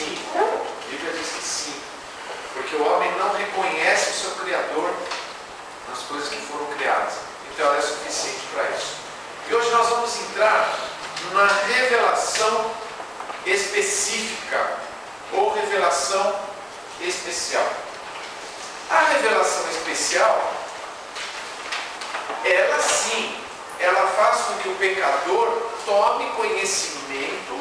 sim. A Bíblia diz que sim. Porque o homem não reconhece o seu Criador nas coisas que foram criadas. Então ela é suficiente para isso. E hoje nós vamos entrar na revelação específica ou revelação especial. A revelação especial, ela sim, ela faz com que o pecador tome conhecimento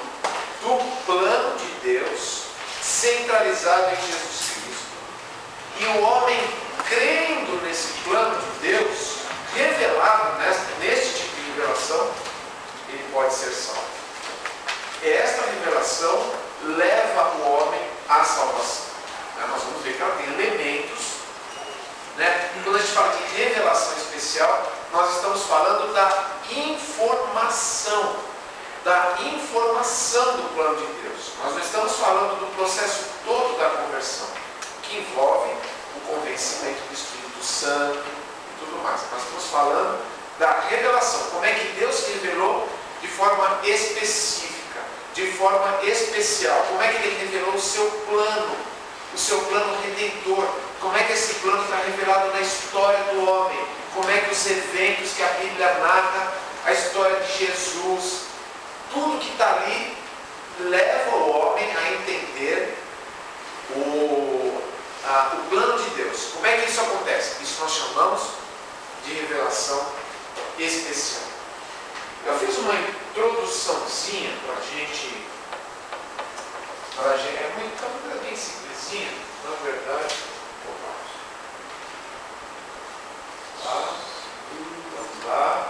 do plano de Deus centralizado em Jesus Cristo. E o homem, crendo nesse plano de Deus, revelado neste tipo de revelação, ele pode ser salvo. Esta revelação leva o homem à salvação. Nós vamos ver que ela tem elementos. E quando a gente fala de revelação especial, nós estamos falando da informação do plano de Deus. Nós não estamos falando do processo todo da conversão, que envolve o convencimento do Espírito Santo e tudo mais. Nós estamos falando da revelação, como é que Deus revelou de forma específica, de forma especial, como é que Ele revelou o seu plano redentor, como é que esse plano está revelado na história do homem, como é que os eventos que a Bíblia narra, a história de Jesus, tudo que está ali leva o homem a entender o plano de Deus. Como é que isso acontece? Isso nós chamamos de revelação especial. Eu fiz uma introduçãozinha para a gente. É uma bem simplesinha, na verdade. Vamos lá.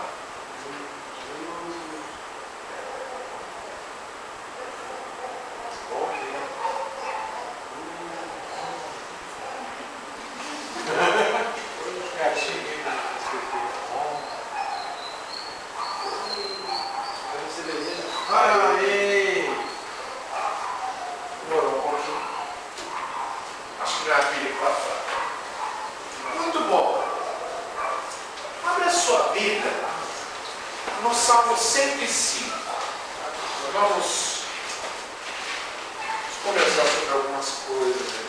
Muito bom. Abre a sua Bíblia no Salmo 105. Vamos conversar sobre algumas coisas.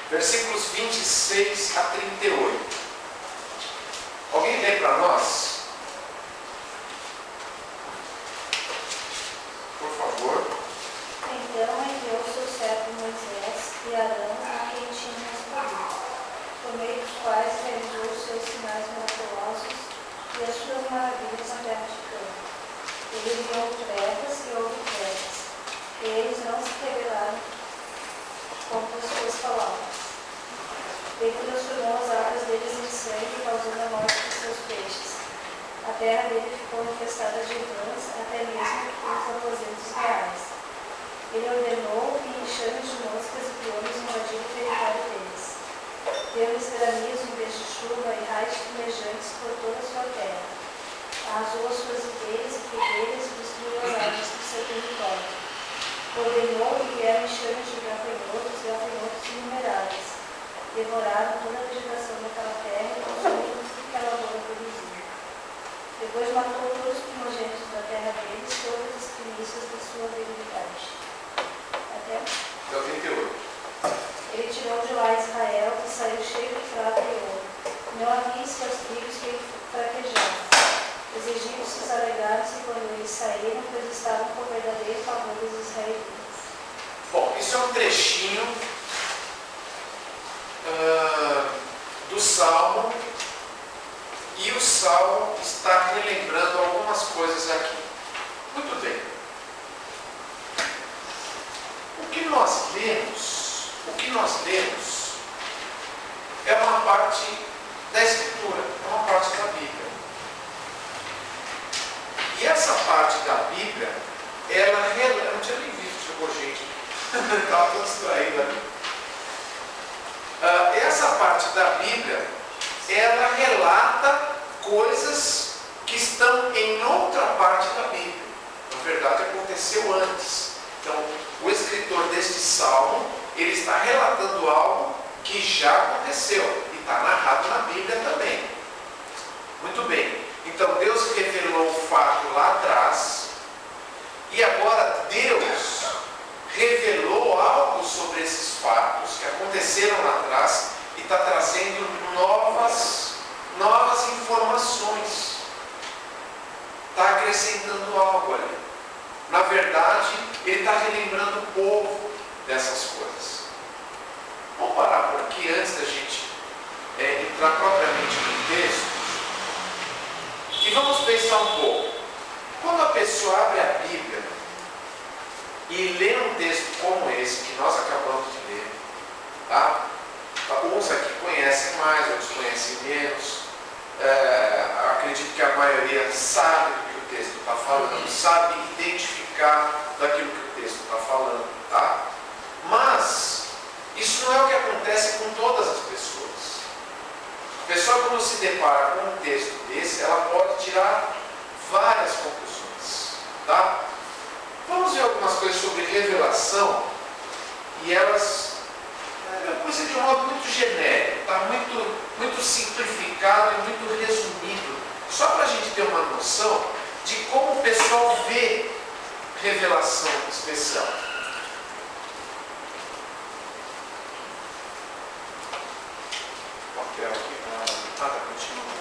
Versículos 26 a 38. Alguém lê para nós? Por favor. Então enviou seu servo Moisés e Arão a quem tinha respondido, por meio dos quais realizou os seus sinais miraculosos e as suas maravilhas na terra de campo. Ele enviou trevas e houve trevas, e eles não se rebelaram contra as suas palavras. Ele transformou as águas deles em sangue, causando a morte de seus peixes. A terra dele ficou infestada de rãs, até mesmo os aposentos reais. Ele ordenou que enxames de moscas e piolhos invadiram o território deles. Deu-lhes granizo em vez de chuva e raios fumejantes por toda a sua terra. Arrasou as suas ideias e figueiras e destruiu as árvores do seu território. Ordenou que vieram enxames de gafanhotos inumeráveis. Devoraram toda a vegetação daquela terra e consumiram tudo que a lavoura produzia. Depois matou todos os primogênitos da terra deles, todas as primícias da sua virilidade. Até 38. Ele tirou de lá Israel, que saiu cheio de prata e ouro. Não havia seus tribos que fraquejassem. Os egípcios se alegraram-se quando eles saíram, pois estavam com o verdadeiro favor dos israelitas. Bom, isso é um trechinho do Salmo, e o Salmo está relembrando algumas coisas aqui. Muito bem. O que nós lemos é uma parte da Escritura, é uma parte da Bíblia. E essa parte da Bíblia, ela relata. Eu não tinha nem visto, chegou gente. Estava todo distraído ali. Essa parte da Bíblia, ela relata coisas que estão em outra parte da Bíblia. Na verdade, aconteceu antes. Então, o escritor deste salmo, ele está relatando algo que já aconteceu e está narrado na Bíblia também. Muito bem. Então, Deus revelou o fato lá atrás e agora Deus revelou algo sobre esses fatos que aconteceram lá atrás e está trazendo novas informações. Está acrescentando algo ali. Na verdade, ele está relembrando o povo dessas coisas. Vamos parar por aqui antes da gente entrar propriamente no texto. E vamos pensar um pouco. Quando a pessoa abre a Bíblia e lê um texto como esse que nós acabamos de ler, tá? Uns aqui conhecem mais, outros conhecem menos. Acredito que a maioria sabe do que o texto está falando, sabe identificar daquilo que o texto está falando, tá? Mas isso não é o que acontece com todas as pessoas. A pessoa, quando se depara com um texto desse, ela pode tirar várias conclusões, tá? Vamos ver algumas coisas sobre revelação e elas coisa de um modo muito genérico, tá? Muito simplificado e muito resumido, só para a gente ter uma noção de como o pessoal vê revelação especial. Papel aqui, continua.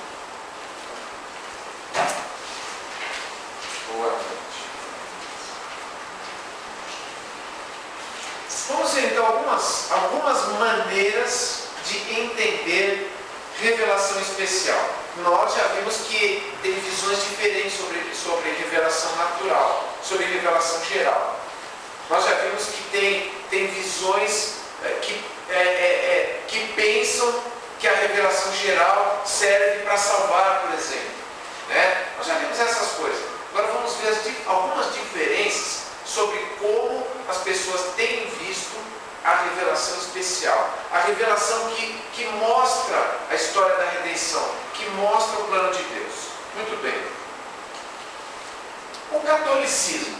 Boa noite. Vamos ver então algumas maneiras de entender revelação especial. Nós já vimos que tem visões diferentes sobre revelação natural, sobre revelação geral. Nós já vimos que tem visões que pensam que a revelação geral serve para salvar, por exemplo. Né? Nós já vimos essas coisas. Agora vamos ver algumas diferenças sobre como as pessoas têm visto a revelação especial. A revelação que mostra a história da redenção, que mostra o plano de Deus. Muito bem. O catolicismo.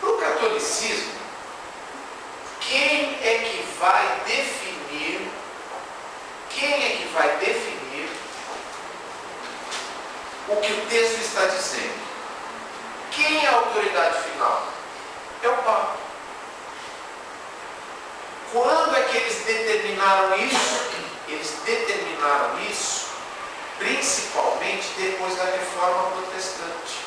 Para o catolicismo, quem é que vai definir o que o texto está dizendo? Quem é a autoridade final? É o Papa. Quando é que eles determinaram isso? Eles determinaram isso principalmente depois da Reforma Protestante.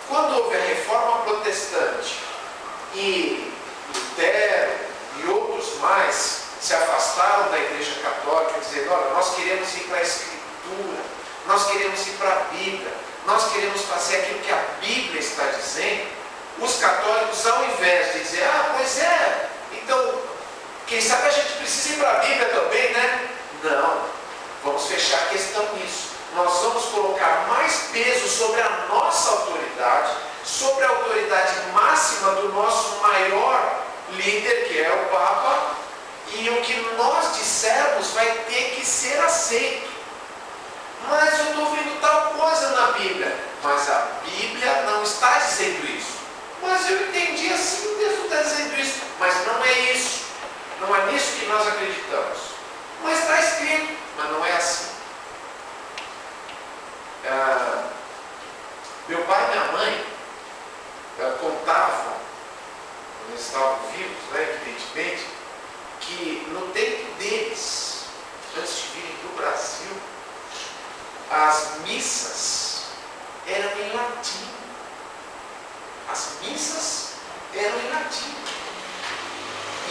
Quando houve a Reforma Protestante e Lutero e outros mais se afastaram da Igreja Católica, dizendo: olha, nós queremos ir para a Escritura, nós queremos ir para a Bíblia, nós queremos fazer aquilo que a Bíblia está dizendo. Os católicos, ao invés de dizer: pois é, então, quem sabe a gente precisa ir para a Bíblia também, né? Não, vamos fechar a questão nisso. Nós vamos colocar mais peso sobre a nossa autoridade, sobre a autoridade máxima do nosso maior líder, que é o Papa, e o que nós dissermos vai ter que ser aceito. Mas eu estou vendo tal coisa na Bíblia. Mas a Bíblia não está dizendo isso. Mas eu entendi assim, o texto está dizendo isso. Mas não é isso. Não é nisso que nós acreditamos. Mas está escrito, mas não é assim. Meu pai e minha mãe contavam, quando eles estavam vivos, né, evidentemente, que no tempo deles, antes de virem do Brasil, as missas eram em latim. As missas eram em latim.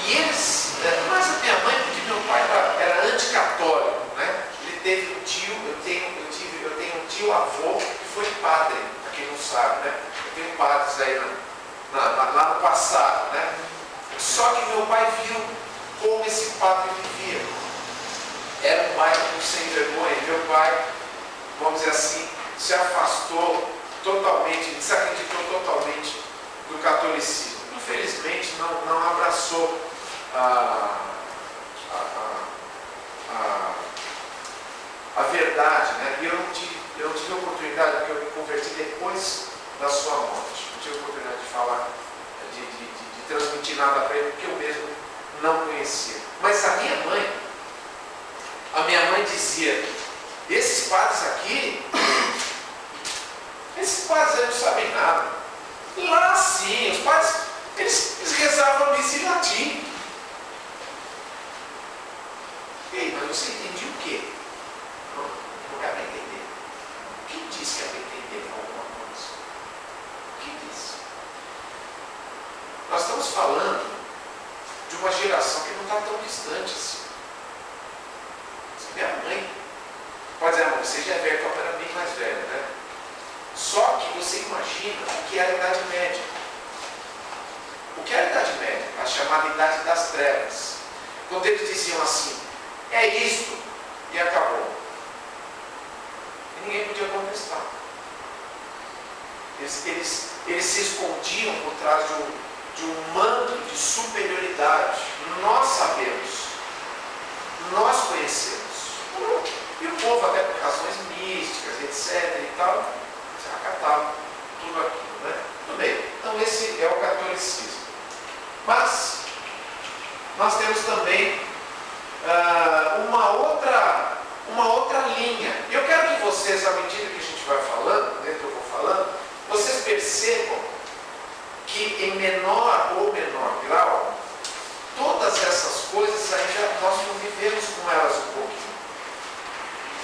E eles, mas a minha mãe, porque meu pai era anticatólico, né? Ele teve um tio, eu tenho um tio-avô que foi padre, para quem não sabe, né? Eu tenho padres aí lá no passado, né? Só que meu pai viu como esse padre vivia. Era um pai sem vergonha. Meu pai, vamos dizer assim, se afastou totalmente, desacreditou totalmente do catolicismo. Infelizmente não abraçou verdade, né? E eu não tive oportunidade, porque eu me converti depois da sua morte. Não tive oportunidade de falar, de transmitir nada para ele, porque eu mesmo não conhecia. Mas a minha mãe dizia, esses padres aqui não sabem nada. Lá sim, os padres, eles rezavam a missa em latim. Ei, mas você entendia o quê? Não dá para entender. Quem disse que é para entender alguma coisa? Quem disse? Nós estamos falando de uma geração que não está tão distante assim. Minha mãe, pode dizer, você já é velho, então era bem mais velha, né? Só que você imagina o que era a Idade Média. O que era a Idade Média? A chamada Idade das Trevas. Quando eles diziam assim, é isto, e acabou. E ninguém podia contestar. Eles se escondiam por trás de um manto de superioridade. Nós sabemos. Nós conhecemos. E o povo, até por razões místicas, etc. e tal, se acatava tudo aquilo, né? Tudo bem. Então esse é o catolicismo. Mas nós temos também uma outra linha. E eu quero que vocês, à medida que a gente vai falando, né, que eu vou falando, vocês percebam que em menor ou menor grau, todas essas coisas ainda nós convivemos com elas um pouquinho.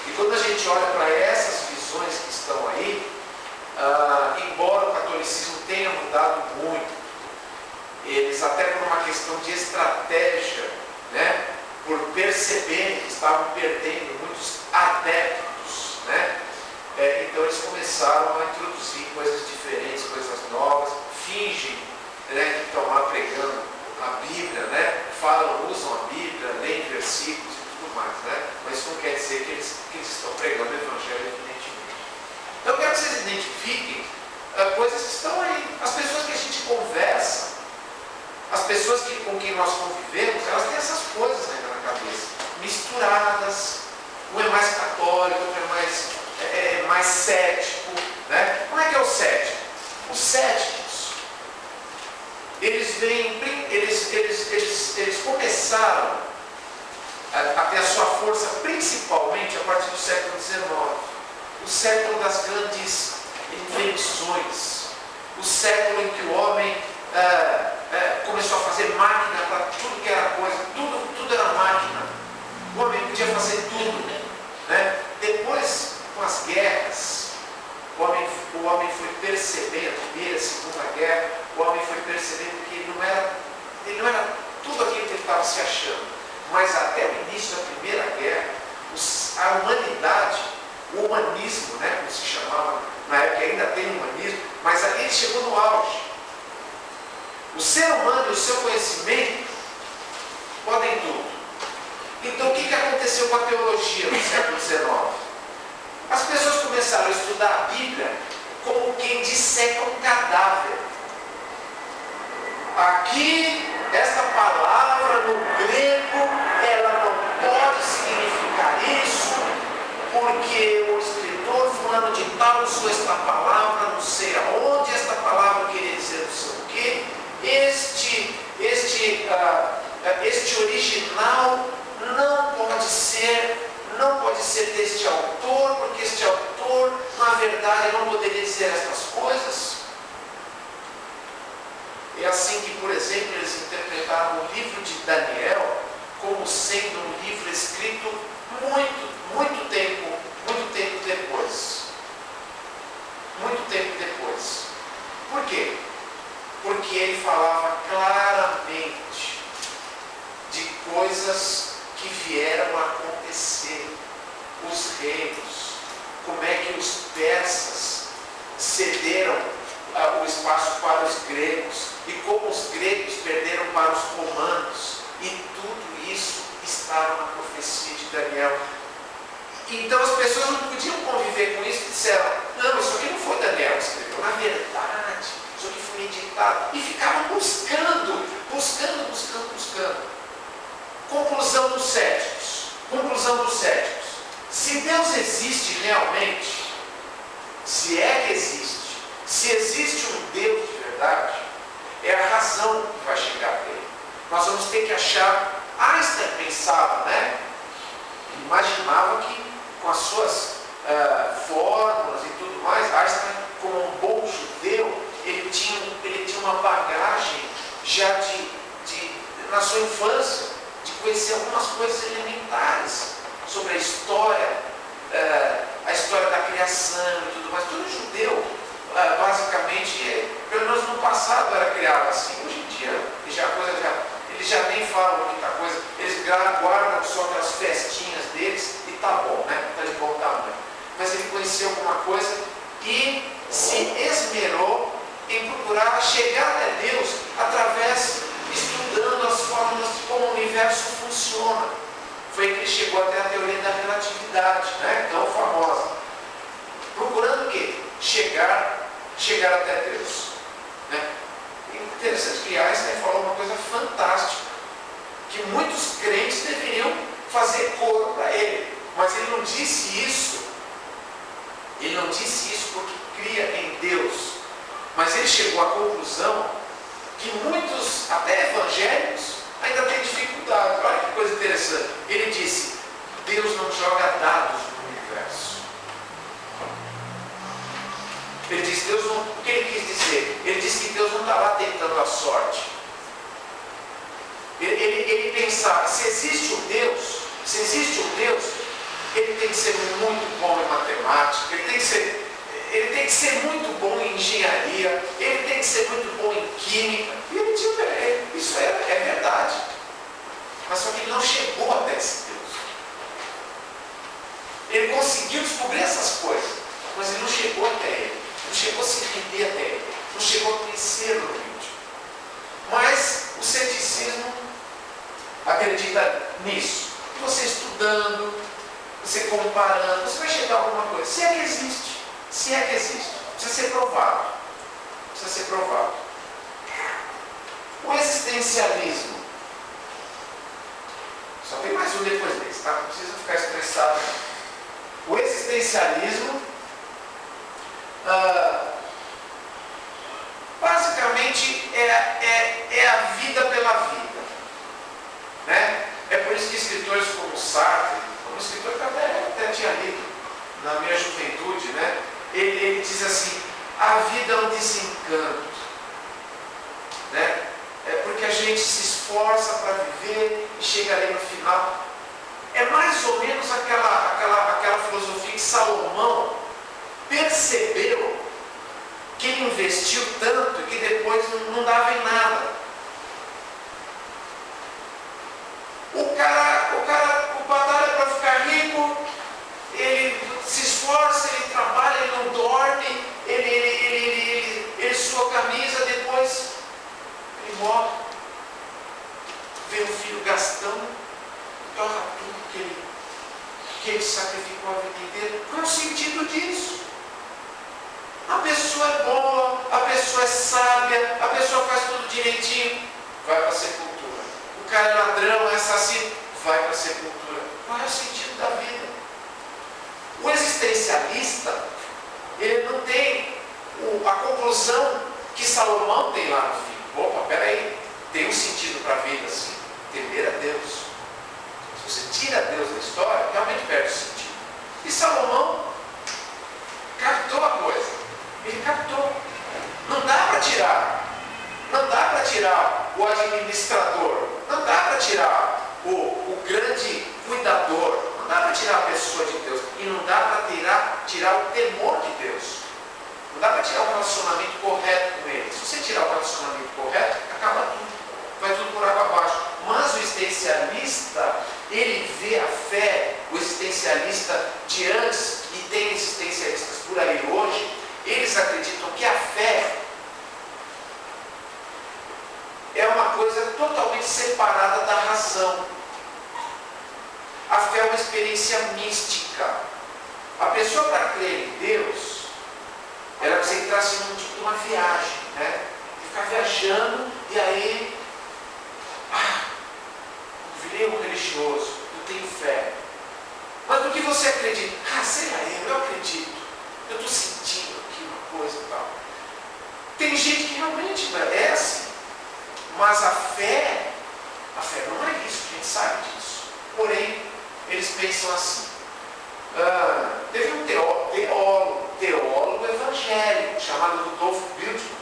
E quando a gente olha para essas visões que estão aí, embora o catolicismo tenha mudado muito, eles até por uma questão de estratégia, né, por perceberem que estavam perdendo muitos adeptos, né, então eles começaram a introduzir coisas diferentes, coisas novas, fingem, né, que estão lá pregando a Bíblia, né, usam a Bíblia, leem versículos e tudo mais, né, mas isso não quer dizer que eles estão pregando o Evangelho, evidentemente. Então eu quero que vocês identifiquem coisas que estão aí. As pessoas que a gente conversa, as pessoas com quem nós convivemos, elas têm essas coisas ainda na cabeça, misturadas. Um é mais católico, outro é mais cético, né? Como é que é o cético? Os céticos, eles começaram a ter a sua força principalmente a partir do século XIX, o século das grandes invenções, o século em que o homem começou a fazer máquina para tudo que era coisa, tudo era máquina. O homem podia fazer tudo, né? Depois, com as guerras, o homem foi percebendo, primeira, segunda guerra, o homem foi percebendo que ele não era tudo aquilo que ele estava se achando. Mas até o início da Primeira Guerra, a humanidade, o humanismo, né, como se chamava na época, ainda tem humanismo, mas ali ele chegou no auge. O ser humano e o seu conhecimento podem tudo. Então o que aconteceu com a teologia no século XIX? As pessoas começaram a estudar a Bíblia como quem disseca um cadáver. Aqui, esta palavra no grego, ela não pode significar isso, porque o escritor fulano de tal usou esta palavra, não sei aonde, esta palavra queria dizer não sei o quê. Este original não pode ser deste autor, porque este autor, na verdade, não poderia dizer estas coisas. É assim que, por exemplo, eles interpretaram o livro de Daniel como sendo um livro escrito muito tempo depois. Muito tempo depois. Por quê? Porque ele falava claramente de coisas que vieram a acontecer. Os reinos, como é que os persas cederam o espaço para os gregos e como os gregos perderam para os romanos, e tudo isso estava na profecia de Daniel. Então as pessoas não podiam conviver com isso e disseram, não, isso aqui não foi Daniel que escreveu, na verdade, isso aqui foi editado, e ficavam buscando. Conclusão dos céticos. Se Se Deus existe realmente, se é que existe, se existe um Deus de verdade, é a razão que vai chegar a ele. Nós vamos ter que achar. Einstein pensava, né? Imaginava que com as suas fórmulas e tudo mais, Einstein, como um bom judeu, ele tinha uma bagagem já na sua infância, de conhecer algumas coisas elementares sobre a história da criação e tudo mais. Todo judeu, basicamente, pelo menos no passado era criado assim. Hoje em dia, eles já nem falam muita coisa, eles guardam só aquelas festinhas deles e tá bom, né? Tá de bom tamanho. Mas ele conheceu alguma coisa e se esmerou em procurar chegar até Deus através, estudando as fórmulas de como o universo funciona. Foi aí que ele chegou até a teoria da relatividade, né? Tão famosa. Procurando o quê? Chegar até Deus. Né? Interessante que Einstein falou uma coisa fantástica, que muitos crentes deveriam fazer coro para ele, mas ele não disse isso porque cria em Deus, mas ele chegou à conclusão que muitos, até evangélicos, ainda têm dificuldade. Olha que coisa interessante, ele disse: Deus não joga dados no universo. Ele disse, Deus não, o que ele quis dizer? Ele disse que Deus não está lá tentando a sorte. Ele pensava, se existe um Deus, ele tem que ser muito bom em matemática, ele tem que ser muito bom em engenharia, ele tem que ser muito bom em química. E ele disse, isso é verdade. Mas só que ele não chegou até esse Deus. Ele conseguiu descobrir essas coisas, mas ele não chegou até ele. Não chegou a se render até ele, não chegou a conhecer o íntimo. Mas o ceticismo acredita nisso. E você estudando, você comparando, você vai chegar a alguma coisa. Se é que existe, precisa ser provado. O existencialismo. Só tem mais um depois desse, tá? Não precisa ficar estressado. O existencialismo basicamente é a vida pela vida, né? É por isso que escritores como Sartre, um escritor que até tinha lido na minha juventude, né? Ele diz assim, a vida é um desencanto, né? É porque a gente se esforça para viver e chega ali no final. É mais ou menos aquela filosofia que Salomão percebeu que ele investiu tanto que depois não dava em nada. O batalha para ficar rico, ele se esforça, ele trabalha, ele não dorme, ele sua camisa, depois ele morre. Vê o filho gastando, torna tudo que ele sacrificou a vida inteira. Qual é o sentido disso? A pessoa é boa, a pessoa é sábia, a pessoa faz tudo direitinho, vai para a sepultura. O cara é ladrão, é assassino, vai para a sepultura. Qual é o sentido da vida? O existencialista, ele não tem a conclusão que Salomão tem lá no fim. Opa, peraí, tem um sentido para a vida, sim. Temer a Deus. Se você tira Deus da história, realmente perde o sentido. E Salomão captou a coisa. Ele captou. Não dá para tirar. Não dá para tirar o administrador. Não dá para tirar o grande cuidador. Não dá para tirar a pessoa de Deus. E não dá para tirar o temor de Deus. Não dá para tirar o relacionamento correto com ele. Se você tirar o relacionamento correto, acaba tudo. Vai tudo por água abaixo. Mas o existencialista, ele vê a fé, o existencialista de antes, e tem existencialistas por aí hoje, eles acreditam que a fé é uma coisa totalmente separada da razão. A fé é uma experiência mística. A pessoa, para crer em Deus, ela precisa entrar assim num tipo de uma viagem, né? Ficar viajando e aí, virei um religioso, eu tenho fé. Mas do que você você acredita? Ah, sei lá, eu acredito. Eu estou sentindo aqui uma coisa e tal. Tem gente que realmente é assim. Mas a fé não é isso, a gente sabe disso. Porém, eles pensam assim. Teve um teólogo evangélico chamado Rudolf Bultmann.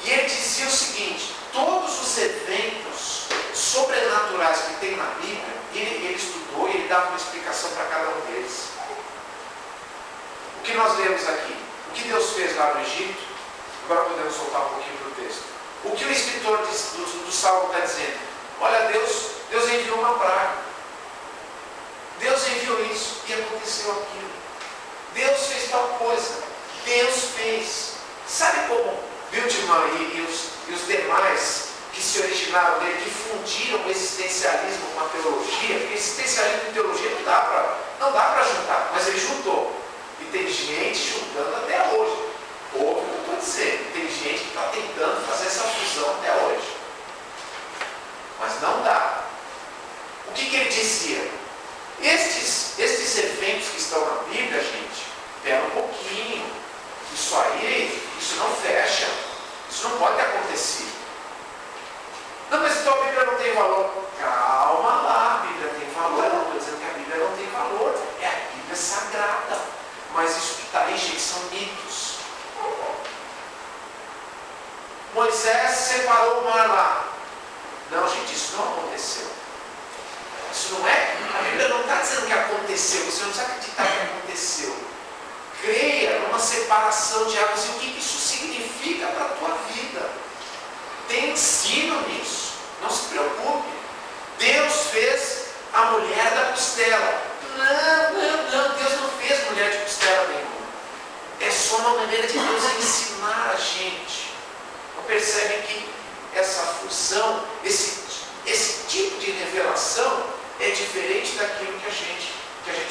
E ele dizia o seguinte: todos os eventos sobrenaturais que tem na Bíblia, ele estudou e ele dava uma explicação para cada um deles. O que nós lemos aqui? O que Deus fez lá no Egito? Agora podemos voltar um pouquinho para o texto. O que o escritor do Salmo está dizendo? Olha, Deus enviou uma praga. Deus enviou isso e aconteceu aquilo. Deus fez tal coisa. Deus fez. Sabe como Bultmann e os demais que se originaram dele, que fundiram o existencialismo com a teologia? Porque existencialismo e teologia não dá para juntar, mas ele juntou. E tem gente juntando até hoje. Ou, eu estou dizendo, tem gente que está tentando fazer essa fusão até hoje. Mas não dá. O que ele dizia? Estes eventos que estão na Bíblia, gente, pera um pouquinho. Isso não fecha. Isso não pode ter acontecido. Não, mas então a Bíblia não tem valor. Calma lá, a Bíblia tem valor. Eu não estou dizendo que a Bíblia não tem valor. É a Bíblia sagrada. Mas isso que está aí, gente, são mitos. Moisés separou o mar lá. Não, gente, isso não aconteceu. Isso não é. A Bíblia não está dizendo que aconteceu. Você não precisa acreditar que aconteceu. Creia numa separação de águas. E o que isso significa para a tua vida? Tem ensino nisso. Não se preocupe. Deus fez a mulher da costela. Não. Deus não fez mulher de costela nenhuma. É só uma maneira de Deus ensinar a gente. Não percebem que essa fusão, esse tipo de revelação é diferente daquilo que a gente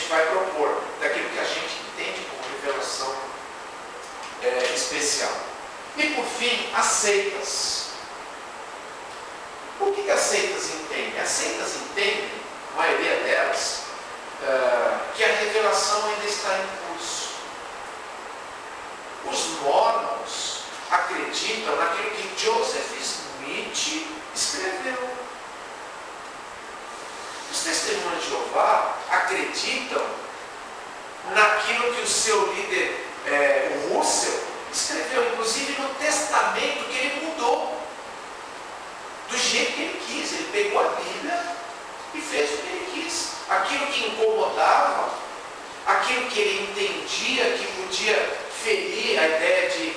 vai propor, daquilo que a gente entende como revelação especial. E por fim, as seitas. O que as seitas entendem? As seitas entendem, a maioria delas, que a revelação ainda está em curso. Os mormons acreditam naquilo que Joseph Smith escreveu. Os testemunhos de Jeová acreditam naquilo que o seu líder, Russell, escreveu, inclusive no testamento que ele mudou, do jeito que ele quis. Ele pegou a Bíblia e fez o que ele quis. Aquilo que incomodava, aquilo que ele entendia que podia ferir a ideia que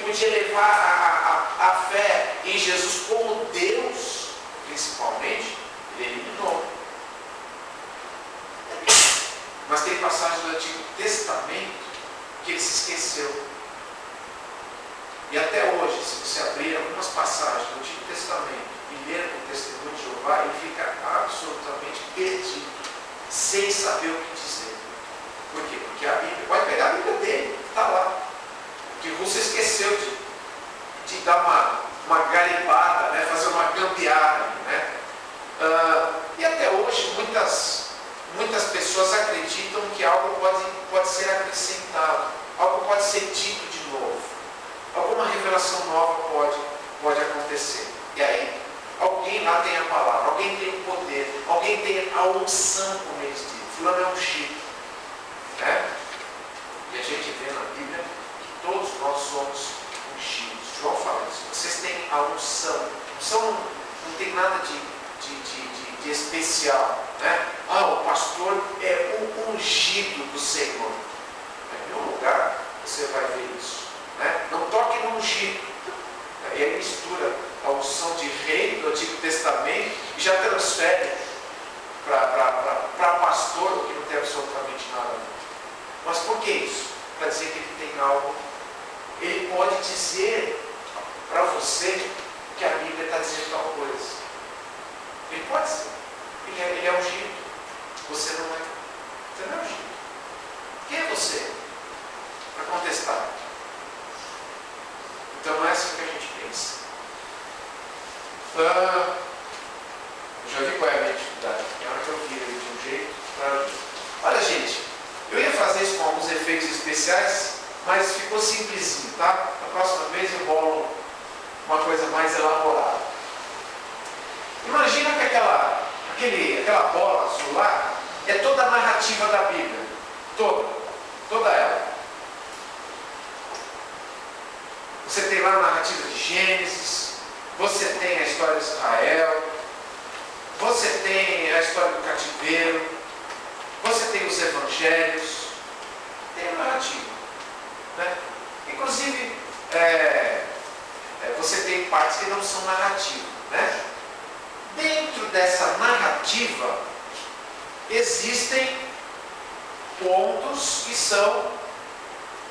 podia levar a fé em Jesus como Deus, principalmente, ele eliminou. Mas tem passagens do Antigo Testamento que ele se esqueceu. E até hoje, se você abrir algumas passagens do Antigo Testamento e ler o testemunho de Jeová, ele fica absolutamente perdido, sem saber o que dizer. Por quê? Porque a Bíblia, pode pegar a Bíblia dele, está lá. Porque você esqueceu de dar uma garimbada, né? Fazer uma gambiarra. Né? E até hoje, muitas pessoas acreditam que algo pode ser acrescentado, algo pode ser dito de novo, alguma revelação nova pode acontecer. E aí, alguém lá tem a palavra, alguém tem o poder, alguém tem a unção, como eles dizem. Fulano é ungido. Né? E a gente vê na Bíblia que todos nós somos ungidos. João fala isso. Vocês têm a unção. Unção não tem nada de especial. Né? O pastor é o ungido do Senhor. Em nenhum lugar você vai ver isso. Né? Não toque no ungido. E aí mistura a unção de rei do Antigo Testamento e já transfere para pastor, o que não tem absolutamente nada a ver. Mas por que isso? Para dizer que ele tem algo. Ele pode dizer para você que a Bíblia está dizendo tal coisa. Ele pode dizer. Ele é ungido. Você não é. Você não é ungido. Quem é você para contestar? Então não é assim que a gente pensa. Eu já vi qual é a minha dificuldade. É hora que eu viro ele de um jeito para outro. efeitos especiais, mas ficou simplesinho, tá? Na próxima vez eu rolo uma coisa mais elaborada. Imagina que aquela bola azul lá é toda a narrativa da Bíblia. Toda ela. Você tem lá a narrativa de Gênesis, você tem a história de Israel, você tem a história do cativeiro, você tem os evangelhos, tem a narrativa, né? Inclusive, você tem partes que não são narrativas, né? Dentro dessa narrativa, existem pontos que são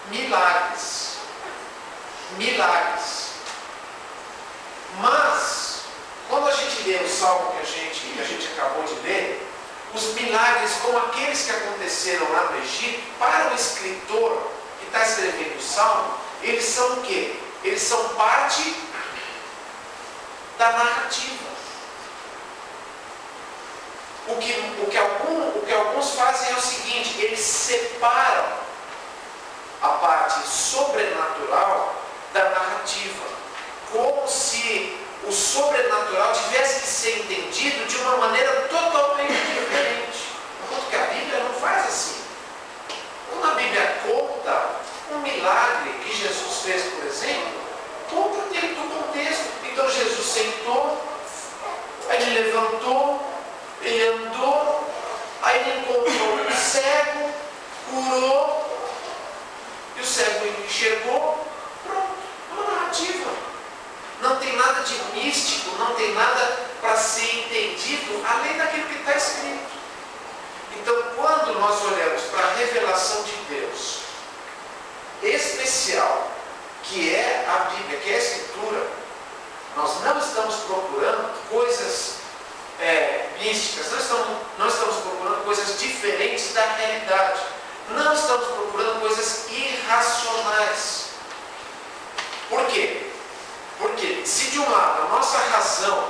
milagres. Mas, quando a gente lê o salmo que a gente acabou de ler, os milagres, como aqueles que aconteceram lá no Egito, para o escritor que está escrevendo o salmo, eles são o quê? Eles são parte da narrativa. O que alguns fazem é o seguinte: eles separam a parte sobrenatural da narrativa, como se o sobrenatural tivesse que ser entendido de uma maneira totalmente diferente. Enquanto que a Bíblia não faz assim. Quando a Bíblia conta um milagre que Jesus fez, por exemplo, conta dentro do contexto. Então Jesus sentou, aí ele levantou, ele andou, aí ele encontrou um cego, curou, e o cego enxergou. Pronto, uma narrativa. Não tem nada de místico, não tem nada para ser entendido além daquilo que está escrito. Então, quando nós olhamos para a revelação de Deus especial, que é a Bíblia, que é a Escritura, nós não estamos procurando coisas místicas, não estamos procurando coisas diferentes da realidade, não estamos procurando coisas irracionais. Por quê? Porque se de um lado a nossa razão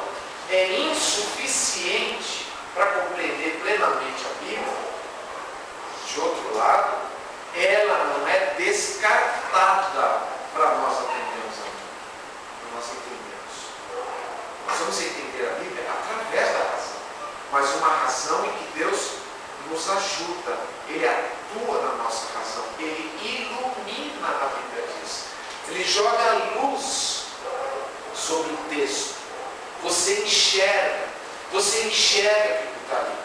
é insuficiente para compreender plenamente a Bíblia, de outro lado, ela não é descartada para nós aprendermos a Bíblia. Nós vamos entender a Bíblia através da razão, mas uma razão em que Deus nos ajuda, Ele atua na nossa razão, Ele ilumina, a Bíblia diz. Ele joga luz sobre o texto. Você enxerga aquilo que está ali.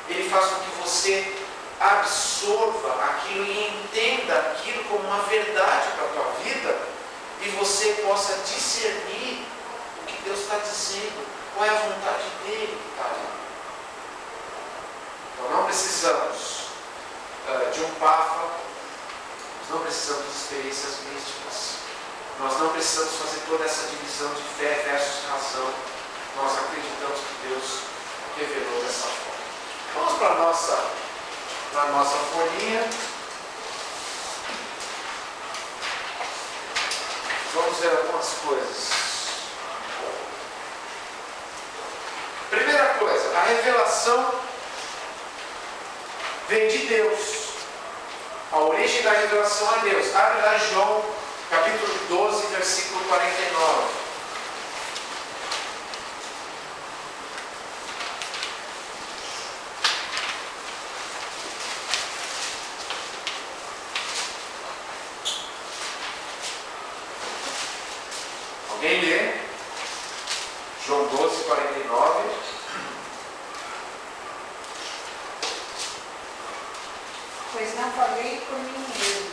Ele faz com que você absorva aquilo e entenda aquilo como uma verdade para a tua vida, e você possa discernir o que Deus está dizendo, qual é a vontade dele que está ali. Então não precisamos de um Papa, nós não precisamos de experiências místicas, nós não precisamos fazer toda essa divisão de fé versus razão. Nós acreditamos que Deus revelou dessa forma. Vamos para a nossa folhinha. Vamos ver algumas coisas. Primeira coisa, a revelação vem de Deus. A origem da revelação é Deus. Abre lá João, capítulo 12, versículo 49. Alguém lê? João 12, 49. Pois não falei por mim mesmo,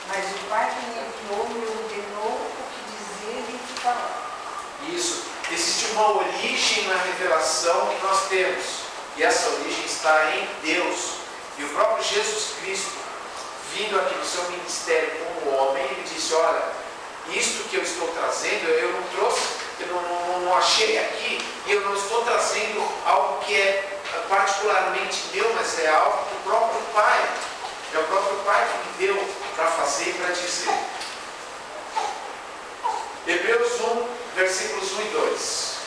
mas o Pai que me enviou me ordenou o que dizer e o que falar. Isso. Existe uma origem na revelação que nós temos. E essa origem está em Deus. E o próprio Jesus Cristo, vindo aqui no seu ministério como homem, ele disse: olha, isto que eu estou trazendo, eu não trouxe, eu não achei aqui, e eu não estou trazendo algo que é particularmente meu, mas é algo do próprio Pai. É o próprio Pai que me deu para fazer e para dizer. Hebreus 1, versículos 1 e 2.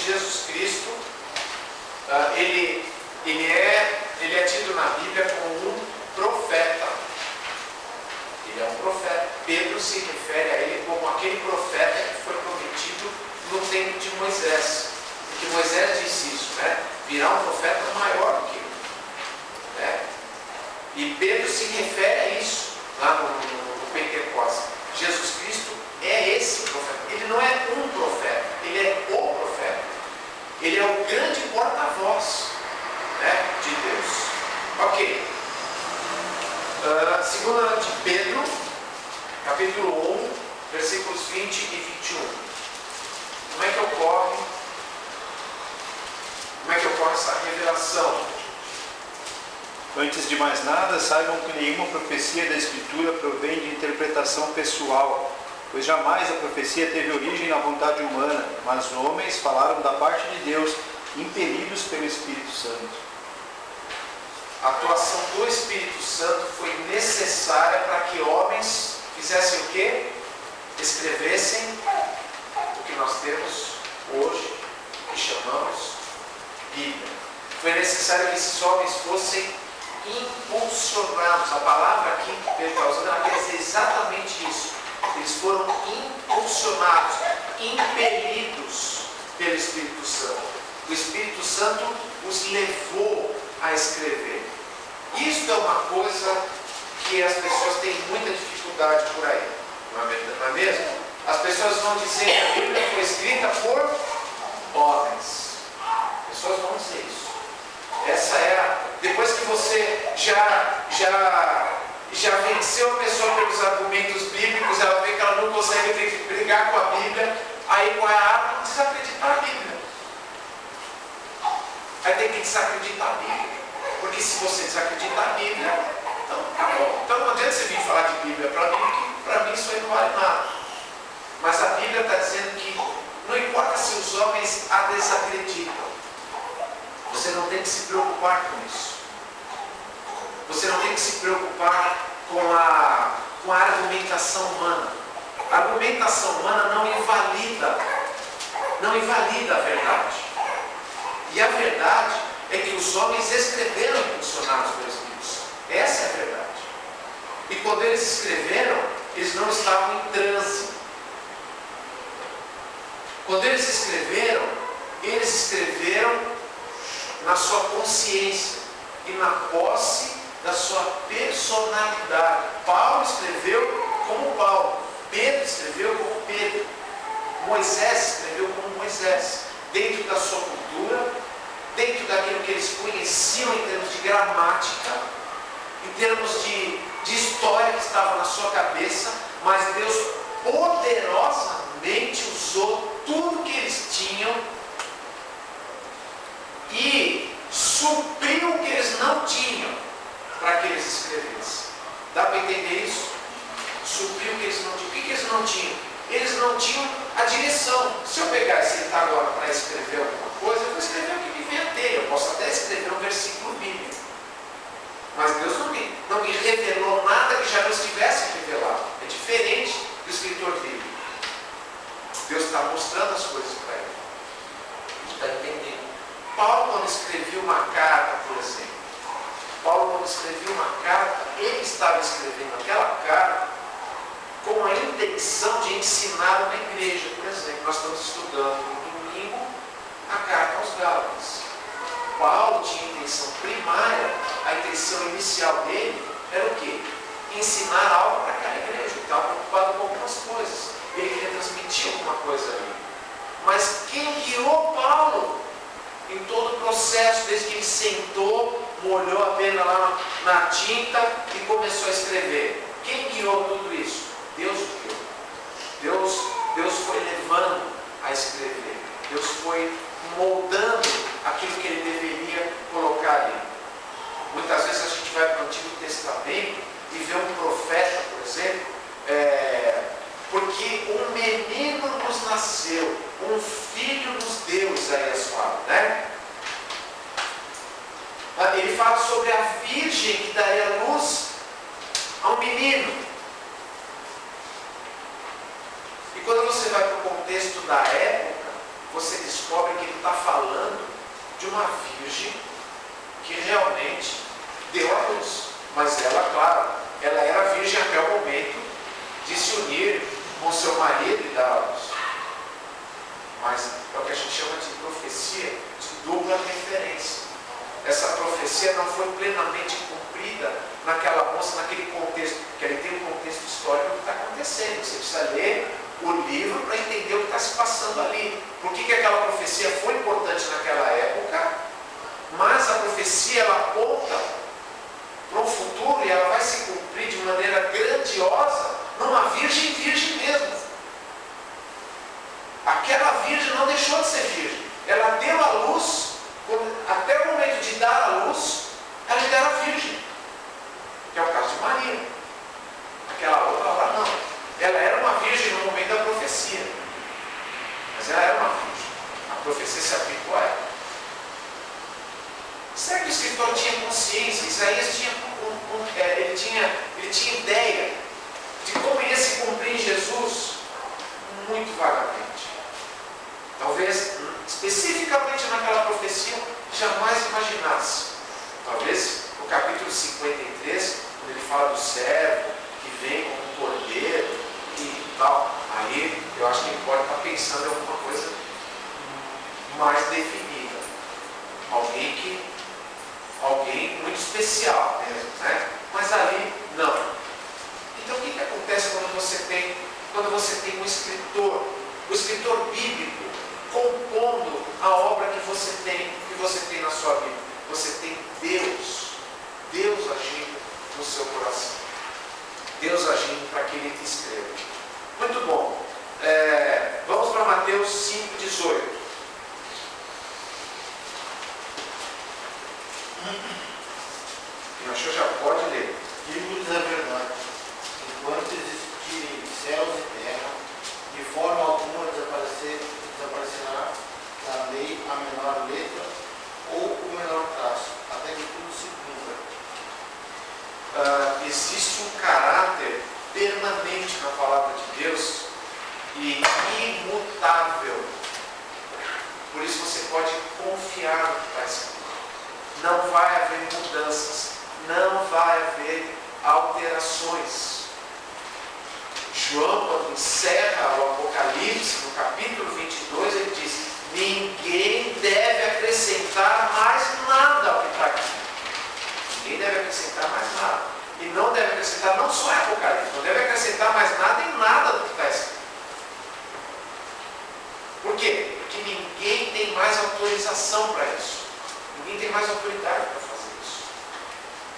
Jesus Cristo, ele é tido na Bíblia como um profeta. Ele é um profeta. Pedro se refere a ele como aquele profeta que foi prometido no tempo de Moisés. Porque Moisés disse isso, né? Virá um profeta maior do que ele. Né? E Pedro se refere a isso lá no Pentecostes. Jesus Cristo é esse profeta. Ele não é um profeta, ele é o profeta. Ele é o grande porta-voz, né, de Deus. Ok. Segunda de Pedro, capítulo 1, versículos 20 e 21. Como é que ocorre essa revelação? Antes de mais nada, saibam que nenhuma profecia da Escritura provém de interpretação pessoal, pois jamais a profecia teve origem na vontade humana, mas homens falaram da parte de Deus, impelidos pelo Espírito Santo. A atuação do Espírito Santo foi necessária para que homens fizessem o quê? Escrevessem o que nós temos hoje, que chamamos Bíblia. Foi necessário que esses homens fossem impulsionados. A palavra aqui que Pedro está usando, ela quer dizer exatamente isso. Eles foram impulsionados, impelidos pelo Espírito Santo. O Espírito Santo os levou a escrever. Isso é uma coisa que as pessoas têm muita dificuldade por aí, não é mesmo? As pessoas vão dizer que a Bíblia foi escrita por homens. As pessoas vão dizer isso. Essa é depois que você já venceu a pessoa pelos argumentos bíblicos, ela vê que ela não consegue brigar com a Bíblia, aí qual é a arma? Desacreditar a Bíblia. Aí tem que desacreditar a Bíblia. Porque se você desacreditar a Bíblia, então acabou. Então não adianta você vir falar de Bíblia para mim, que para mim isso aí não vale nada. Mas a Bíblia está dizendo que não importa se os homens a desacreditam, você não tem que se preocupar com isso. Você não tem que se preocupar com a argumentação humana. A argumentação humana não invalida a verdade. E a verdade é que os homens escreveram impulsionados pelo Espírito Santo. Essa é a verdade. E quando eles escreveram, eles não estavam em transe. Quando eles escreveram na sua consciência e na posse da sua personalidade. Paulo escreveu como Paulo, Pedro escreveu como Pedro, Moisés escreveu como Moisés, dentro da sua cultura, dentro daquilo que eles conheciam em termos de gramática, em termos de história que estava na sua cabeça, mas Deus poderosamente usou tudo que eles tinham e supriu o que eles não tinham para que eles escrevessem. Dá para entender isso? Supriu o que eles não tinham. O que eles não tinham? Eles não tinham a direção. Se eu pegar e sentar agora para escrever alguma coisa, eu vou escrever o que me vem a ter. Eu posso até escrever um versículo bíblico. Mas Deus não me revelou nada que já não estivesse revelado. É diferente do escritor bíblico. Deus está mostrando as coisas para ele. Ele está entendendo. Paulo, quando escrevia uma carta, por exemplo, ele estava escrevendo aquela carta com a intenção de ensinar uma igreja, por exemplo. Nós estamos estudando no domingo a carta aos Gálatas. Paulo tinha a intenção primária, a intenção inicial dele era o quê? Ensinar algo para aquela igreja. Ele estava preocupado com algumas coisas. Ele queria transmitir alguma coisa ali. Mas quem guiou Paulo em todo o processo, desde que ele sentou, molhou a pena lá na tinta e começou a escrever? Quem guiou tudo isso? Deus guiou. Deus foi levando a escrever. Deus foi moldando aquilo que ele deveria colocar ali. Muitas vezes a gente vai para o Antigo Testamento e vê um profeta, por exemplo, porque um menino nos nasceu, um filho nos deu, Isaías fala, né? Ele fala sobre a virgem que daria luz a um menino. E quando você vai para o contexto da época, você descobre que ele Mas ela, claro, ela era virgem até o momento de se unir com seu marido e dar à luz. Mas é o que a gente chama de profecia de dupla referência. Essa profecia não foi plenamente cumprida naquela moça, naquele contexto, porque ali tem um contexto histórico do que está acontecendo. Você precisa ler o livro para entender o que está se passando ali. Por que aquela profecia foi importante naquela época, mas a profecia ela aponta para um futuro e ela vai se cumprir de maneira grandiosa numa virgem mesmo. Aquela virgem não deixou de ser virgem. Ela deu à luz, até o momento de dar à luz, ela ainda era virgem. Que é o caso de Maria. Aquela outra lá não. Ela era uma virgem no momento da profecia. Mas ela era uma virgem. A profecia se aplicou a ela. Será que o escritor tinha consciência? Isaías tinha ideia de como ia se cumprir em Jesus? Muito vagamente. Talvez, especificamente naquela profecia, jamais imaginasse. Talvez no capítulo 53, quando ele fala do servo que vem como um cordeiro e tal, aí eu acho que ele pode estar pensando em alguma coisa mais definida. Alguém muito especial mesmo, né? Mas ali, não. Então o que acontece quando você tem um escritor, o escritor bíblico, compondo a obra que você tem na sua Bíblia? Você tem Deus agindo no seu coração. Deus agindo para que Ele te escreva. Muito bom. Vamos para Mateus 5,18. Quem achou já pode ler. Digo-lhes a verdade, enquanto existirem céus e terra, de forma alguma desaparecerá da lei a menor letra ou o menor traço, até que tudo se cumpra. Existe um caráter permanente na palavra de Deus e imutável. Por isso você pode confiar no que está escrito. Não vai haver mudanças, não vai haver alterações. João, quando encerra o Apocalipse, no capítulo 22, ele diz: ninguém deve acrescentar mais nada ao que está aqui. Ninguém deve acrescentar mais nada. E não deve acrescentar, não só em Apocalipse, não deve acrescentar mais nada em nada do que está escrito. Por quê? Porque ninguém tem mais autorização para isso. Ninguém tem mais autoridade para fazer isso.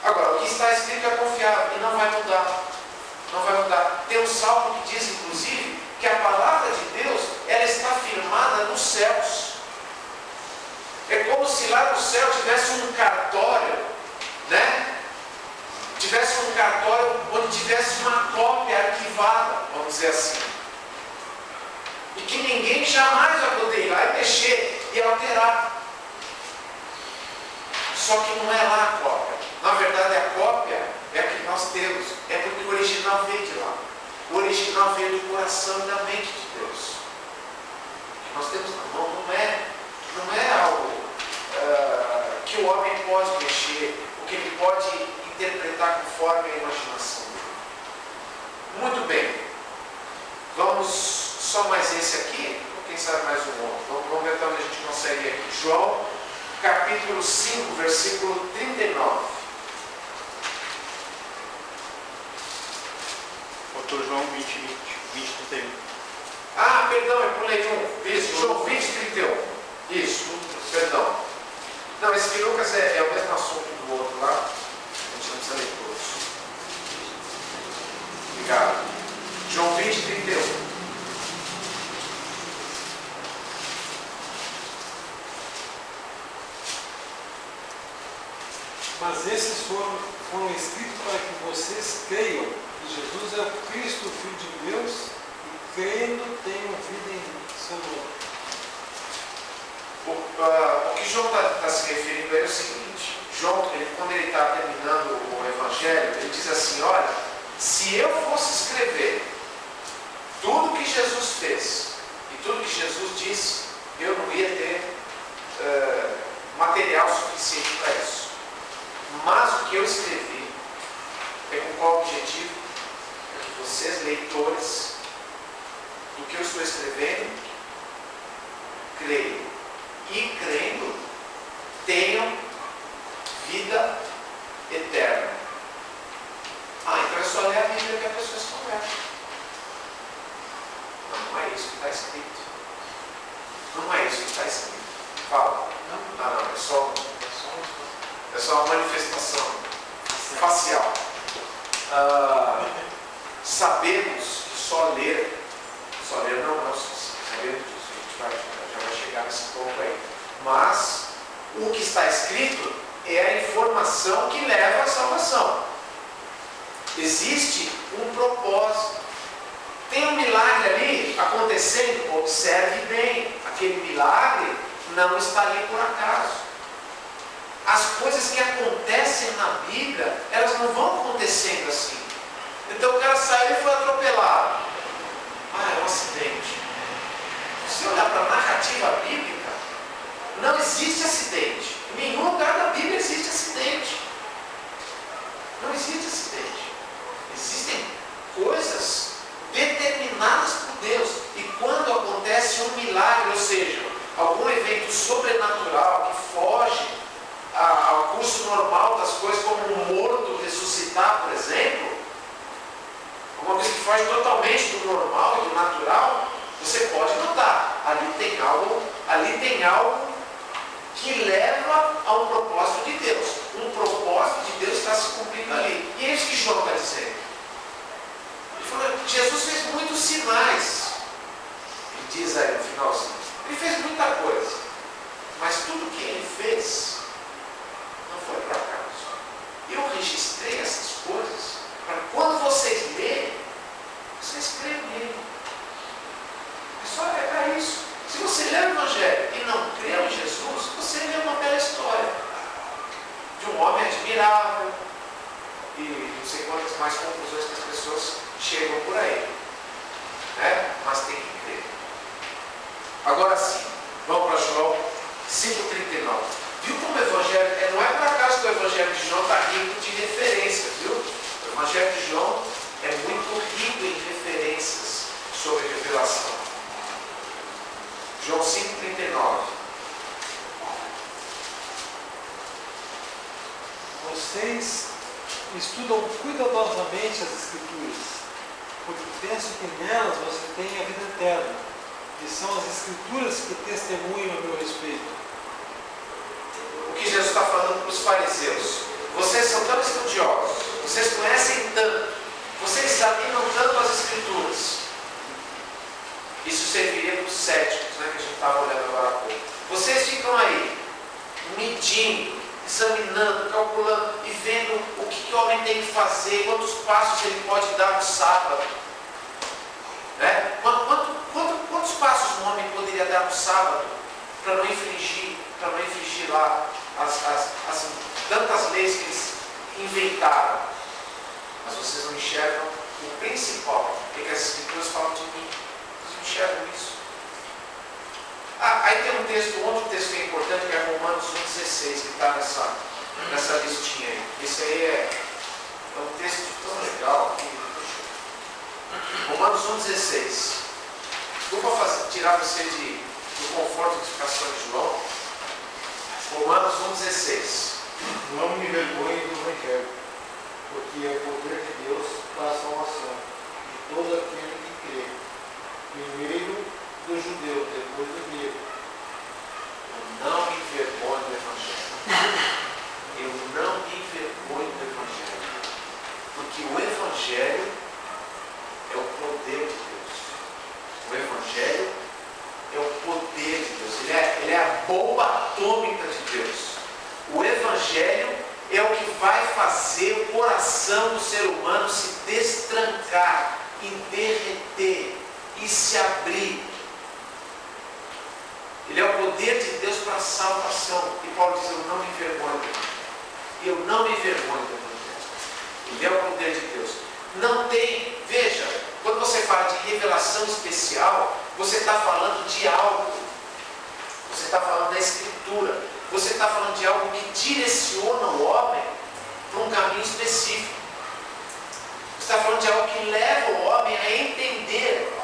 Agora, o que está escrito é confiável e não vai mudar. Não vai mudar. Tem um salmo que diz, inclusive, que a palavra de Deus, ela está firmada nos céus. É como se lá no céu tivesse um cartório, né? Tivesse um cartório onde tivesse uma cópia arquivada, vamos dizer assim. E que ninguém jamais vai poder ir lá e mexer e alterar. Só que não é lá a cópia. Na verdade, a cópia é a que nós temos. É porque o original veio de lá. O original veio do coração e da mente de Deus. O que nós temos na mão não é algo que o homem pode mexer, o que ele pode interpretar conforme a imaginação dele. Muito bem. Vamos só mais esse aqui, ou quem sabe mais um outro. Vamos ver até onde a gente consegue ir aqui. João, capítulo 5, versículo 39. Autor João 20, 31. Ah, perdão, eu pulei um. Isso, João 20, 31. Isso, perdão. Não, esse de Lucas é o mesmo assunto do outro lá. A gente não precisa ler todos. Obrigado. João 20, 31. Mas esses foram escritos para que vocês creiam que Jesus é o Cristo, o Filho de Deus, e crendo tenham vida em seu nome. O que João está se referindo é o seguinte: João, quando ele está terminando o Evangelho, ele diz assim: olha, se eu fosse escrever tudo que Jesus fez e tudo que Jesus disse, eu não ia ter material suficiente para isso. Mas o que eu escrevi leitores do que eu estou escrevendo creiam. E crendo, tenham vida eterna. Então é só ler a Bíblia que a pessoa se converte. Não é isso que está escrito. Não é isso que está escrito. Fala. Não, é só uma manifestação facial. Sabemos que só ler não, sabemos disso, a gente já vai chegar nesse ponto aí. Mas o que está escrito é a informação que leva à salvação. Existe um propósito. Tem um milagre ali acontecendo, observe bem, aquele milagre não está ali por acaso. As coisas que acontecem na Bíblia, elas não vão acontecendo assim. Então o cara saiu e foi atropelado. É um acidente. Se você olhar para a narrativa bíblica, não existe acidente. Em nenhum lugar da Bíblia existe acidente. Não existe acidente. Existem coisas determinadas por Deus. E quando acontece um milagre, ou seja, algum evento sobrenatural que foge ao curso normal das coisas, como um morto ressuscitar, por exemplo, uma coisa que foge totalmente do normal e do natural, você pode notar, ali tem algo que leva a um propósito de Deus. Um propósito de Deus está se cumprindo ali. E é isso que João está dizendo. Ele falou, Jesus fez muitos sinais. Ele diz aí no finalzinho. Ele fez muita coisa. Mas tudo que ele fez não foi por acaso. Eu registrei essas coisas para quando vocês lerem, vocês creem nele. É para isso. Se você lê o Evangelho e não crê em Jesus, você lê uma bela história de um homem admirável e não sei quantas mais conclusões que as pessoas chegam por aí. Né? Mas tem que crer. Agora sim, vamos para João 5,39. Viu como o Evangelho, não é por acaso que o Evangelho de João está rico de referências, viu? O Evangelho de João é muito rico em referências sobre revelação. João 5,39. Vocês estudam cuidadosamente as Escrituras, porque penso que nelas você tem a vida eterna, e são as Escrituras que testemunham a meu respeito. O que Jesus está falando para os fariseus? Vocês são tão estudiosos, vocês conhecem tanto, vocês examinam tanto as Escrituras. Isso serviria para os céticos, né, que a gente estava olhando agora há pouco. Vocês ficam aí, medindo, examinando, calculando e vendo o que o homem tem que fazer, quantos passos ele pode dar no sábado. Né? Quantos passos um homem poderia dar no sábado para não infringir lá as tantas leis que eles inventaram? Mas vocês não enxergam o principal, que as Escrituras falam de mim. Enxergam isso. Aí tem um texto, outro texto que é importante, que é Romanos 1,16, que está nessa listinha aí. Esse aí é um texto tão legal aqui. Romanos 1,16. Desculpa tirar você do conforto de ficar só de João. Romanos 1,16. Não me envergonhe do Evangelho, porque é o poder de Deus para a salvação de todo aquele que crê. Primeiro do judeu, depois do grego. Eu não me envergonho do Evangelho. Eu não me envergonho do Evangelho. Porque o Evangelho é o poder de Deus. O Evangelho é o poder de Deus. Ele é a bomba atômica de Deus. O Evangelho é o que vai fazer o coração do ser humano se destrancar e derreter e se abrir. Ele é o poder de Deus para a salvação. E Paulo diz, eu não me envergonho do Evangelho. Eu não me envergonho do Evangelho. Ele é o poder de Deus. Não tem, veja, quando você fala de revelação especial, você está falando de algo. Você está falando da Escritura. Você está falando de algo que direciona o homem para um caminho específico. Você está falando onde é o que leva o homem a entender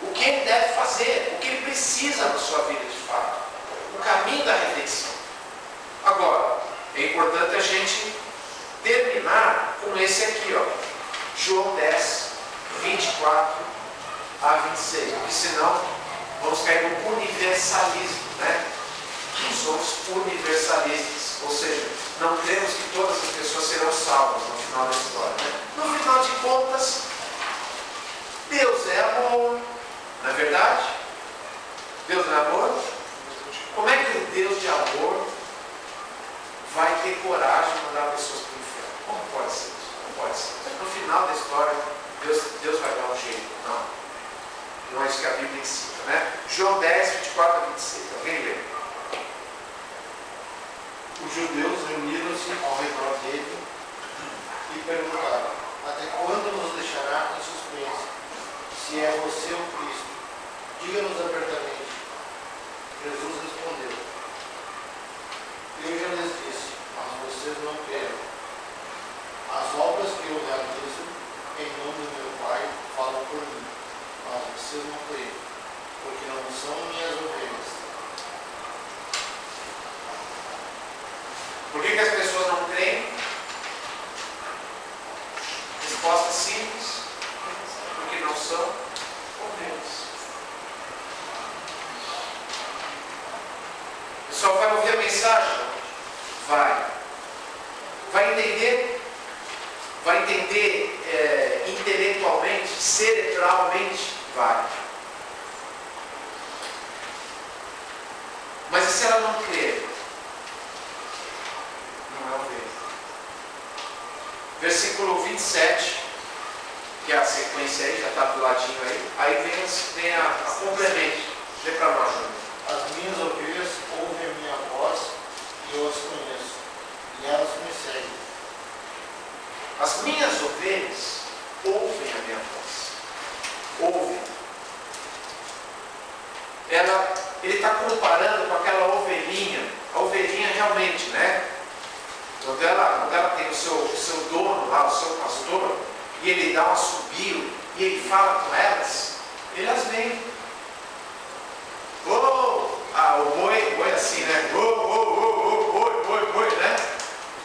o que ele deve fazer, o que ele precisa na sua vida de fato, o caminho da redenção. Agora, é importante a gente terminar com esse aqui, ó, João 10, 24 a 26, porque senão vamos cair no universalismo, né? Nós somos universalistas, ou seja, não cremos que todas as pessoas serão salvas no final da história, né? No final de contas, Deus é amor, não é verdade? Deus é amor? Como é que o Deus de amor vai ter coragem de mandar pessoas para o inferno? Como pode ser isso? Não pode ser. No final da história, Deus vai dar um jeito. Não. Não é isso que a Bíblia ensina, né? João 10, 24 a 26. Alguém lê? Os judeus reuniram-se ao redor dele e perguntaram: até quando nos deixará em suspense? Se é você o Cristo, diga-nos abertamente. Jesus respondeu: eu já lhes disse, mas vocês não creram. As obras que eu realizo em nome do meu Pai falam por mim, mas vocês não creem, porque não são minhas ovelhas. Por que as pessoas não creem? Resposta simples: porque não são ovelhas. O pessoal vai ouvir a mensagem? Vai. Vai entender? Vai entender intelectualmente, cerebralmente? Vai. Mas e se ela não crer? Não é ovelha. Versículo 27, que é a sequência aí, já está do ladinho aí vem a complemento. Lê para nós, Júnior. As minhas ovelhas ouvem a minha voz e eu as conheço, e elas me seguem. As minhas ovelhas ouvem a minha voz. Ouvem. Ele está comparando com aquela ovelhinha. A ovelhinha realmente, né? Quando ela tem o seu dono lá, o seu pastor, e ele dá um assobio, e ele fala com elas, elas vêm. O boi assim, né? Boi, né?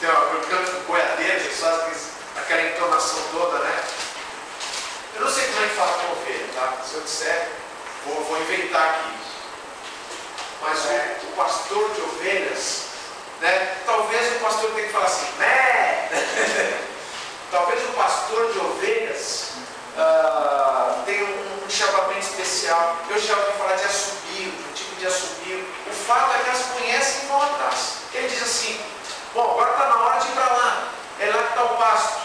Tem o canto do boiadeiro, que só aquela entonação toda, né? Eu não sei como é que fala com ovelha, tá? Se eu disser, vou inventar aqui. Mas o pastor de ovelhas, né? Talvez o pastor tenha que falar assim, né? Talvez o pastor de ovelhas tenha um chamamento especial. Eu já ouvi falar de assobio, um tipo de assobio. O fato é que elas conhecem e vão atrás. Ele diz assim: bom, agora está na hora de ir para lá. É lá que está o pasto.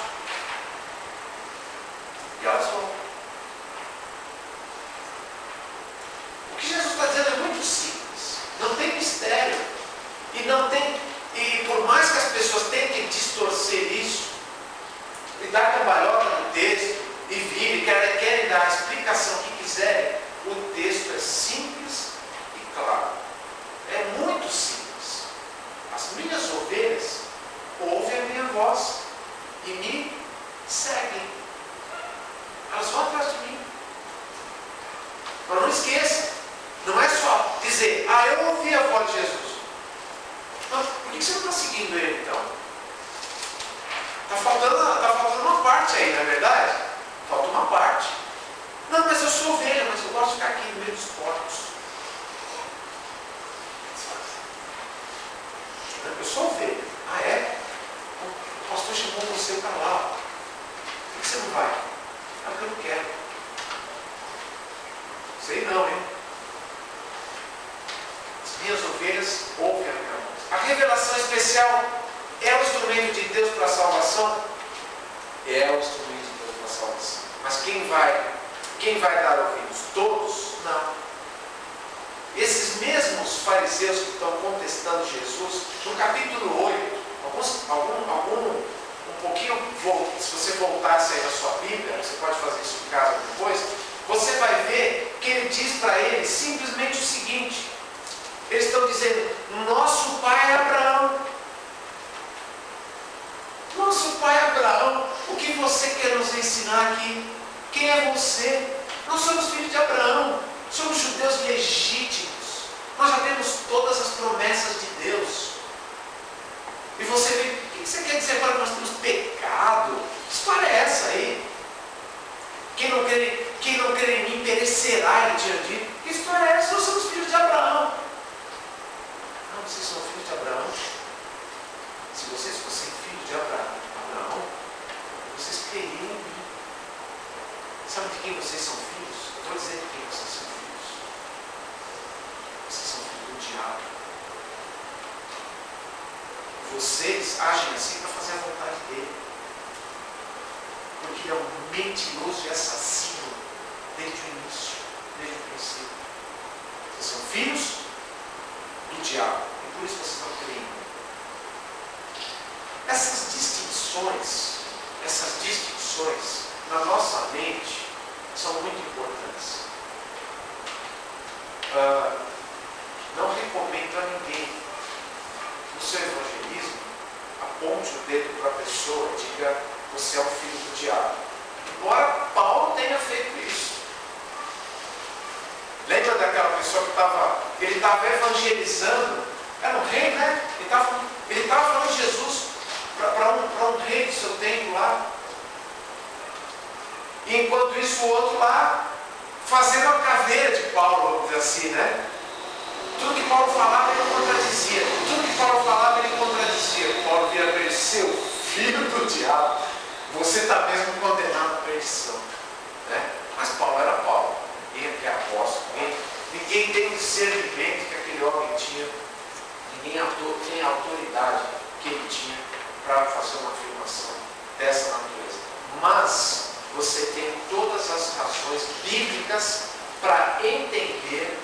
E elas vão. O que Jesus está dizendo é muito simples. Não tem mistério. E por mais que as pessoas tentem distorcer isso, e dar cambalhota no texto, e virem, querem dar a explicação que quiserem, o texto é simples e claro. É muito simples. As minhas ovelhas ouvem a minha voz e me seguem. Elas vão atrás de mim. Mas não esqueça, não é só dizer, eu ouvi a voz de Jesus. Mas por que você não está seguindo ele então? Está faltando uma parte aí, não é verdade? Falta uma parte. Não, mas eu sou ovelha, mas eu gosto de ficar aqui no meio dos porcos. Eu sou ovelha. É? O pastor chamou você para lá. Por que você não vai? Porque eu não quero. Sei não, hein? As minhas ovelhas ouvem a minha voz. A revelação especial é o instrumento de Deus para a salvação? É o instrumento de Deus para a salvação. Mas quem vai dar ouvidos? Todos? Não. Esses mesmos fariseus que estão contestando Jesus, no capítulo 8, um pouquinho, se você voltasse aí na sua Bíblia, você pode fazer isso em casa depois, você vai ver que ele diz para eles simplesmente o seguinte: eles estão dizendo, nosso pai é Abraão. Nosso pai Abraão, O que você quer nos ensinar aqui? Quem é você? Nós somos filhos de Abraão, somos judeus legítimos. Nós já temos todas as promessas de Deus. E você vê, o que você quer dizer agora que nós temos pecado? Que história é essa aí? Quem não crê em mim perecerá, ele tinha dito. Que história é essa? Nós somos filhos de Abraão. Não, vocês são filhos de Abraão. Se vocês fossem filhos de Abraão, vocês creriam em mim. Sabe de quem vocês são filhos? Eu vou dizer de quem vocês são filhos. Vocês são filhos do diabo. Vocês agem assim para fazer a vontade dele. Porque ele é um mentiroso e assassino desde o início, desde o princípio. Vocês são filhos do diabo. E por isso vocês não creem. Essas distinções na nossa mente são muito importantes. Não recomendo a ninguém, no seu evangelismo, aponte o dedo para a pessoa e diga: você é um filho do diabo. Embora Paulo tenha feito isso. Lembra daquela pessoa que ele estava evangelizando? Era um rei, né? Ele estava falando de Jesus para um rei do seu tempo lá. E enquanto isso, o outro lá, fazendo a caveira de Paulo, vamos dizer assim, né? Tudo que Paulo falava, ele contradizia. Paulo vira para ele: seu filho do diabo, você está mesmo condenado à perdição. Né? Mas Paulo era Paulo. Ninguém é apóstolo. Ninguém tem o discernimento que aquele homem tinha. Ninguém tem a autoridade que ele tinha para fazer uma afirmação dessa natureza. Mas você tem todas as razões bíblicas para entender,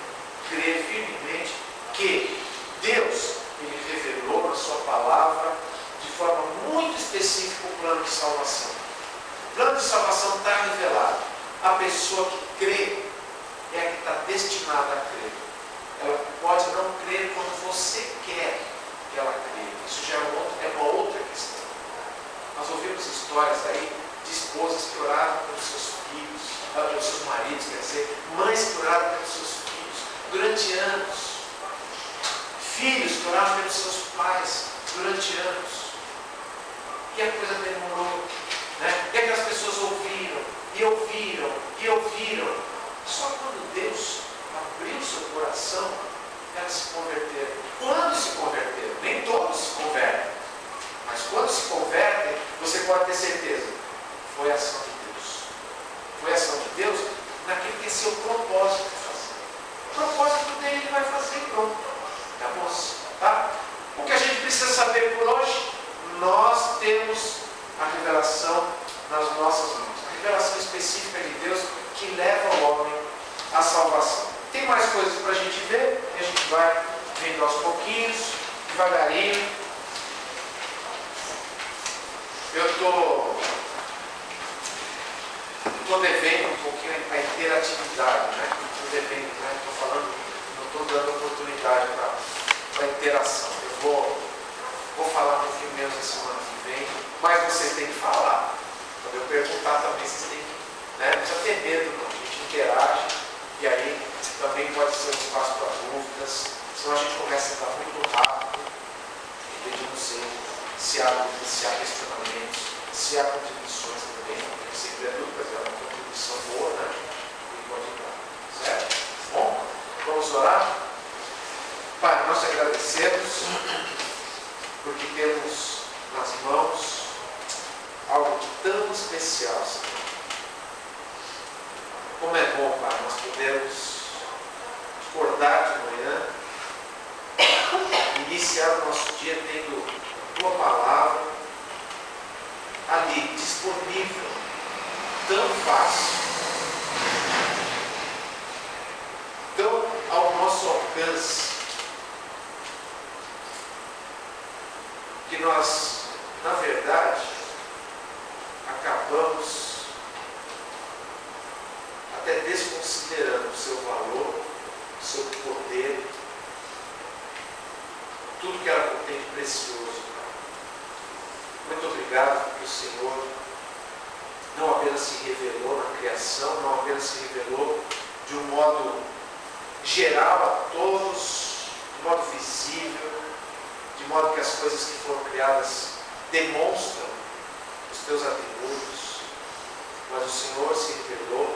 crer firmemente que Deus, ele revelou na sua palavra de forma muito específica o plano de salvação. O plano de salvação está revelado. A pessoa que crê é a que está destinada a crer. Ela pode não crer quando você quer que ela creia. Isso já é uma outra questão. Nós ouvimos histórias aí de esposas que oraram pelos seus filhos, pelos seus maridos, quer dizer, mães que oraram pelos seus filhos durante anos, filhos que oraram pelos seus pais durante anos, e a coisa demorou, né? E aquelas pessoas ouviram, só quando Deus abriu seu coração, elas se converteram. Quando se converteram? Nem todos se convertem, mas quando se convertem, você pode ter certeza, foi a ação de Deus. Foi a ação de Deus naquilo que é seu propósito de fazer. O propósito dele ele vai fazer e pronto. Acabou. Tá? O que a gente precisa saber por hoje, nós temos a revelação nas nossas mãos. A revelação específica de Deus que leva o homem à salvação. Tem mais coisas para a gente ver, e a gente vai vendo aos pouquinhos, devagarinho. Eu estou devendo um pouquinho a interatividade, né? Estou falando, não estou dando oportunidade para a interação. Eu vou falar um pouquinho menos na semana que vem, mas vocês têm que falar. Quando eu perguntar também, vocês têm que, né? Não precisa ter medo, não. A gente interage, e aí também pode ser um espaço para dúvidas, senão a gente começa a estar muito rápido, e eu não sei se há questionamentos, se há contribuições também, porque sempre é dúvidas, é uma contribuição boa, né? E pode dar, certo? Bom, vamos orar? Pai, nós te agradecemos, porque temos nas mãos algo tão especial, Senhor. Como é bom, Pai, nós podemos acordar de manhã, iniciar o nosso dia tendo a Tua palavra ali, disponível, tão fácil, tão ao nosso alcance, que nós, na verdade, acabamos até desconsiderando o seu valor, o seu poder, tudo que ela contém de precioso. Muito obrigado porque o Senhor apenas se revelou na criação, não apenas se revelou de um modo geral a todos, de modo visível, de modo que as coisas que foram criadas demonstram os teus atributos, mas o Senhor se revelou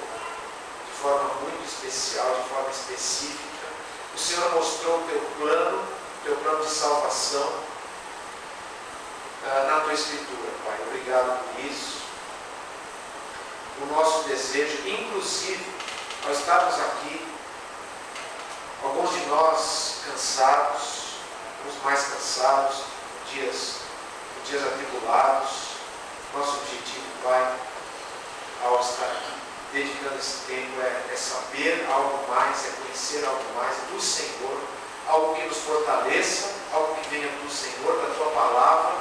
de forma muito especial, de forma específica. O Senhor mostrou o teu plano de salvação na tua Escritura, Pai. Obrigado por isso. O nosso desejo, inclusive, ao estarmos aqui, alguns de nós cansados, uns mais cansados, dias atribulados, nosso objetivo, Pai, ao estar aqui, dedicando esse tempo, é saber algo mais, é conhecer algo mais do Senhor, algo que nos fortaleça, algo que venha do Senhor, da Tua Palavra,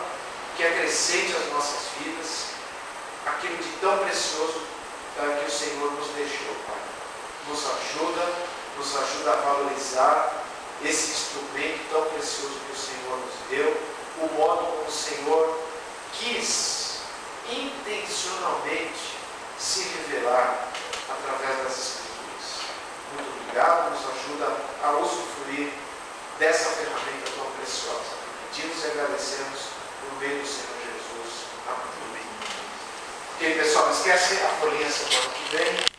que acrescente às nossas vidas aquilo de tão precioso que o Senhor nos deixou, Pai. Nos ajuda a valorizar esse instrumento tão precioso que o Senhor nos deu, o modo como o Senhor quis intencionalmente se revelar através das Escrituras. Muito obrigado, nos ajuda a usufruir dessa ferramenta tão preciosa. Pedimos e agradecemos no meio do Senhor Jesus. Amém. Ok, pessoal, não esquece a folhinha semana que vem.